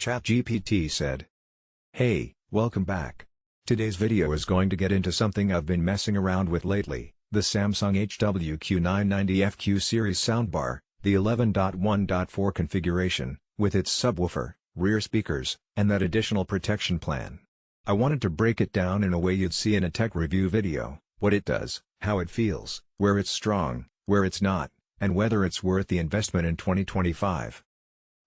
ChatGPT said. Hey, welcome back. Today's video is going to get into something I've been messing around with lately, the Samsung HW-Q990F Q Series soundbar, the 11.1.4 configuration, with its subwoofer, rear speakers, and that additional protection plan. I wanted to break it down in a way you'd see in a tech review video, what it does, how it feels, where it's strong, where it's not, and whether it's worth the investment in 2025.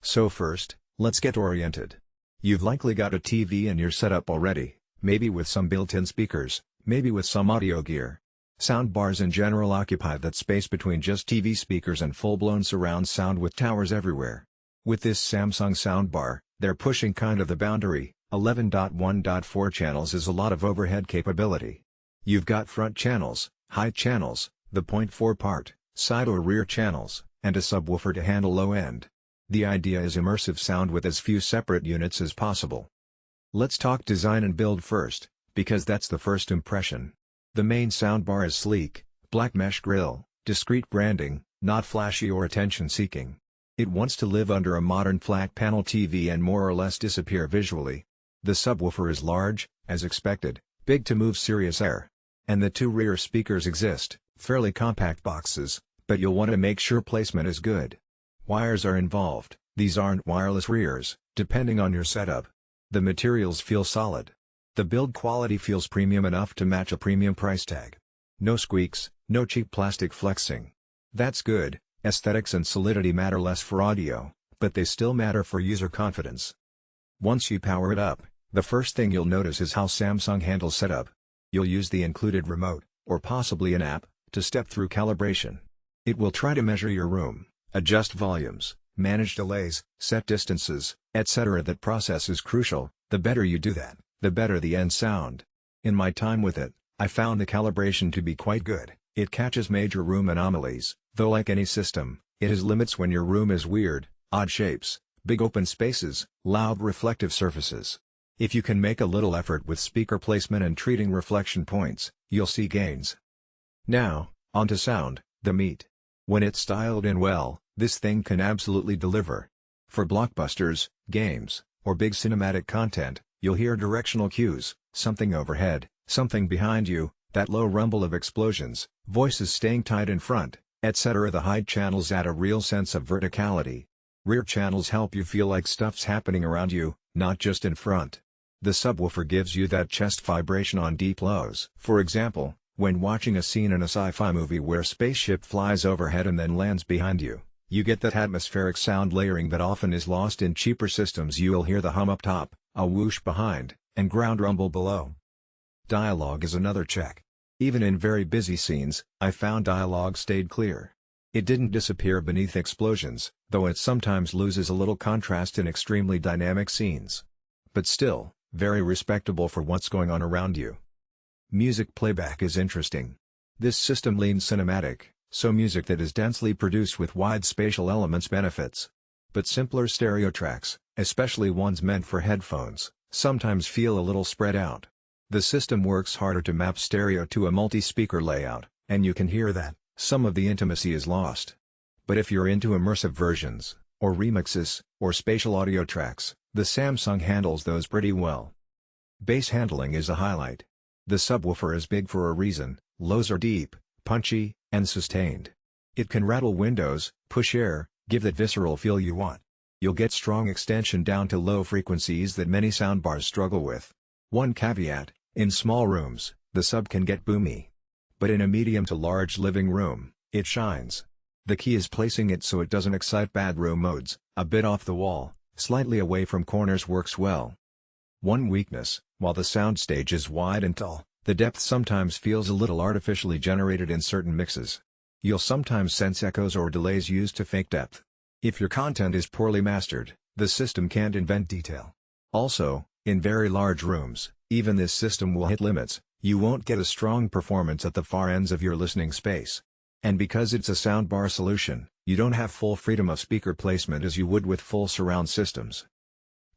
So first, let's get oriented. You've likely got a TV in your setup already, maybe with some built-in speakers, maybe with some audio gear. Soundbars in general occupy that space between just TV speakers and full-blown surround sound with towers everywhere. With this Samsung soundbar, they're pushing kind of the boundary. 11.1.4 channels is a lot of overhead capability. You've got front channels, high channels, the 0.4 part, side or rear channels, and a subwoofer to handle low end. The idea is immersive sound with as few separate units as possible. Let's talk design and build first, because that's the first impression. The main soundbar is sleek, black mesh grille, discreet branding, not flashy or attention-seeking. It wants to live under a modern flat-panel TV and more or less disappear visually. The subwoofer is large, as expected, big to move serious air. And the two rear speakers exist, fairly compact boxes, but you'll want to make sure placement is good. Wires are involved, these aren't wireless rears, depending on your setup. The materials feel solid. The build quality feels premium enough to match a premium price tag. No squeaks, no cheap plastic flexing. That's good. Aesthetics and solidity matter less for audio, but they still matter for user confidence. Once you power it up, the first thing you'll notice is how Samsung handles setup. You'll use the included remote, or possibly an app, to step through calibration. It will try to measure your room, adjust volumes, manage delays, set distances, etc. That process is crucial. The better you do that, the better the end sound. In my time with it, I found the calibration to be quite good. It catches major room anomalies, though like any system, it has limits when your room is weird, odd shapes, big open spaces, loud reflective surfaces. If you can make a little effort with speaker placement and treating reflection points, you'll see gains. Now, onto sound, the meat. When it's dialed in well, this thing can absolutely deliver. For blockbusters, games, or big cinematic content, you'll hear directional cues, something overhead, something behind you, that low rumble of explosions, voices staying tight in front, etc. The high channels add a real sense of verticality. Rear channels help you feel like stuff's happening around you, not just in front. The subwoofer gives you that chest vibration on deep lows. For example, when watching a scene in a sci-fi movie where a spaceship flies overhead and then lands behind you, you get that atmospheric sound layering that often is lost in cheaper systems. You'll hear the hum up top, a whoosh behind, and ground rumble below. Dialogue is another check. Even in very busy scenes, I found dialogue stayed clear. It didn't disappear beneath explosions, though it sometimes loses a little contrast in extremely dynamic scenes. But still, very respectable for what's going on around you. Music playback is interesting. This system leans cinematic, so music that is densely produced with wide spatial elements benefits. But simpler stereo tracks, especially ones meant for headphones, sometimes feel a little spread out. The system works harder to map stereo to a multi-speaker layout, and you can hear that some of the intimacy is lost. But if you're into immersive versions, or remixes, or spatial audio tracks, the Samsung handles those pretty well. Bass handling is a highlight. The subwoofer is big for a reason. Lows are deep, punchy, and sustained. It can rattle windows, push air, give that visceral feel you want. You'll get strong extension down to low frequencies that many soundbars struggle with. One caveat: in small rooms, the sub can get boomy. But in a medium to large living room, it shines. The key is placing it so it doesn't excite bad room modes. A bit off the wall, slightly away from corners works well. One weakness: while the soundstage is wide and tall, the depth sometimes feels a little artificially generated in certain mixes. You'll sometimes sense echoes or delays used to fake depth. If your content is poorly mastered, the system can't invent detail. Also, in very large rooms, even this system will hit limits. You won't get a strong performance at the far ends of your listening space. And because it's a soundbar solution, you don't have full freedom of speaker placement as you would with full surround systems.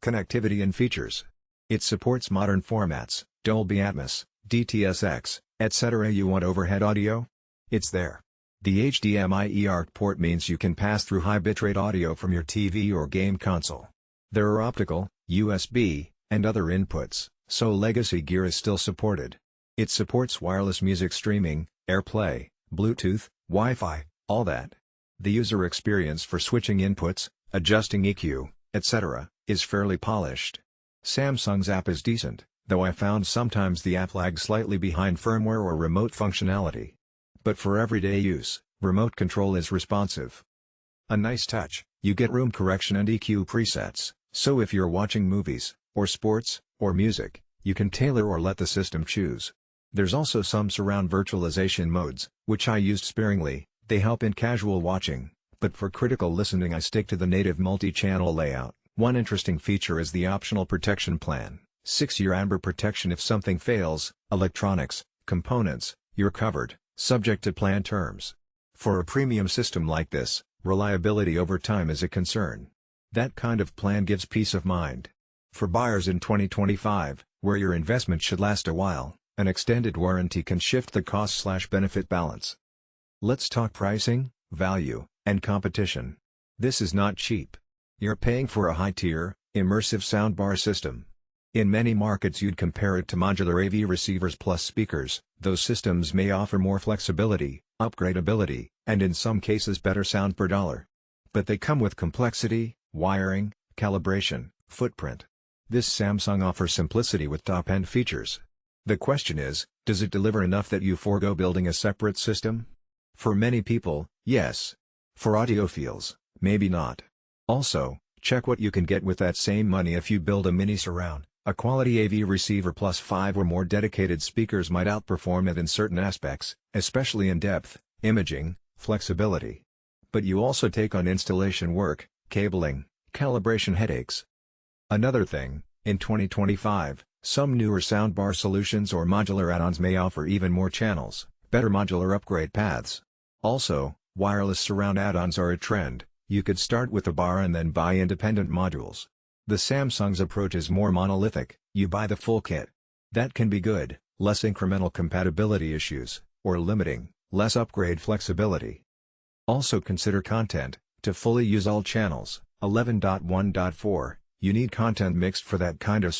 Connectivity and features. It supports modern formats, Dolby Atmos, DTS, etc. You want overhead audio? It's there. The HDMI eARC port means you can pass through high bitrate audio from your TV or game console. There are optical, USB, and other inputs, so legacy gear is still supported. It supports wireless music streaming, AirPlay, Bluetooth, Wi-Fi, all that. The user experience for switching inputs, adjusting EQ, etc., is fairly polished. Samsung's app is decent, though I found sometimes the app lags slightly behind firmware or remote functionality. But for everyday use, remote control is responsive. A nice touch, you get room correction and EQ presets, so if you're watching movies, or sports, or music, you can tailor or let the system choose. There's also some surround virtualization modes, which I used sparingly. They help in casual watching, but for critical listening I stick to the native multi-channel layout. One interesting feature is the optional protection plan, 6-year Amber protection if something fails, electronics, components, you're covered, subject to plan terms. For a premium system like this, reliability over time is a concern. That kind of plan gives peace of mind. For buyers in 2025, where your investment should last a while, an extended warranty can shift the cost/benefit balance. Let's talk pricing, value, and competition. This is not cheap. You're paying for a high-tier, immersive soundbar system. In many markets you'd compare it to modular AV receivers plus speakers. Those systems may offer more flexibility, upgradability, and in some cases better sound per dollar. But they come with complexity, wiring, calibration, footprint. This Samsung offers simplicity with top-end features. The question is, does it deliver enough that you forego building a separate system? For many people, yes. For audiophiles, maybe not. Also, check what you can get with that same money if you build a mini surround. A quality AV receiver plus 5 or more dedicated speakers might outperform it in certain aspects, especially in depth, imaging, flexibility. But you also take on installation work, cabling, calibration headaches. Another thing, in 2025, some newer soundbar solutions or modular add-ons may offer even more channels, better modular upgrade paths. Also, wireless surround add-ons are a trend. You could start with a bar and then buy independent modules. The Samsung's approach is more monolithic, you buy the full kit. That can be good, less incremental compatibility issues, or limiting, less upgrade flexibility. Also consider content. To fully use all channels, 11.1.4, you need content mixed for that kind of